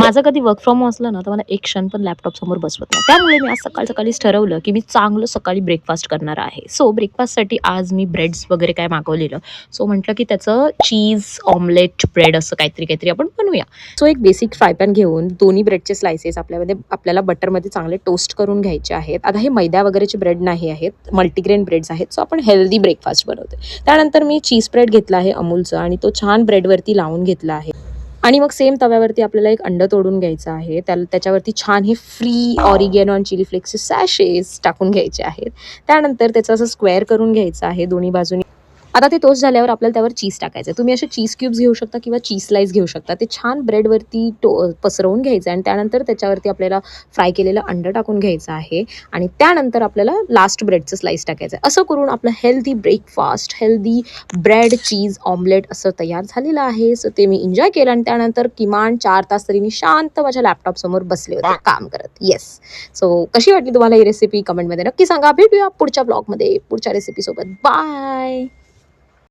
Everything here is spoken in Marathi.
माझं कधी वर्क फ्रॉम होम असलं ना, तर मला एक क्षण पण लॅपटॉप समोर बसवत नाही. त्यामुळे मी आज सकाळीच ठरवलं, की मी चांगलं सकाळी ब्रेकफास्ट करणार आहे. सो ब्रेकफास्टसाठी आज मी ब्रेड्स वगैरे काय मागवलेलं. सो म्हटलं, की त्याचं चीज ऑमलेट ब्रेड असं काहीतरी आपण बनवूया. सो एक बेसिक फ्राय पॅन घेऊन दोन्ही ब्रेडचे स्लाइसेस आपल्याला बटरमध्ये चांगले टोस्ट करून घ्यायचे आहेत. आता हे मैदा वगैरेचे ब्रेड नाही आहेत, मल्टीग्रेन ब्रेड्स आहेत. सो आपण हेल्दी ब्रेकफास्ट बनवतोय. त्यानंतर मी चीज स्प्रेड घेतला आहे अमूलचं आणि तो छान ब्रेडवरती लावून घेतला आहे. आणि मग सेम तव्यावरती आपल्याला एक अंड तोडून घ्यायचं आहे. त्याच्यावरती छान हे फ्री ऑरिगॅनो आणि चिली फ्लेक्सचे सॅशेस टाकून घ्यायचे आहेत. त्यानंतर त्याचं असं स्क्वेअर करून घ्यायचं आहे दोन्ही बाजूनी. आता ते टोस्ट झाल्यावर आपल्याला त्यावर चीज टाकायचं आहे. तुम्ही असे चीज क्यूब्स घेऊ शकता किंवा चीज स्लाइस घेऊ शकता. ते छान ब्रेडवरती पसरवून घ्यायचं आहे आणि त्यानंतर त्याच्यावरती आपल्याला फ्राय केलेलं अंडं टाकून घ्यायचं आहे आणि त्यानंतर आपल्याला लास्ट ब्रेडचं स्लाइस टाकायचं आहे. असं करून आपलं हेल्दी ब्रेकफास्ट, हेल्दी ब्रेड चीज ऑमलेट असं तयार झालेलं आहे. सो ते मी एन्जॉय केलं आणि त्यानंतर किमान 4 तास तरी मी शांत माझ्या लॅपटॉपसमोर बसले होते काम करत. येस. सो कशी वाटली तुम्हाला ही रेसिपी कमेंटमध्ये नक्की सांगा. भेटूया पुढच्या ब्लॉगमध्ये पुढच्या रेसिपीसोबत. बाय.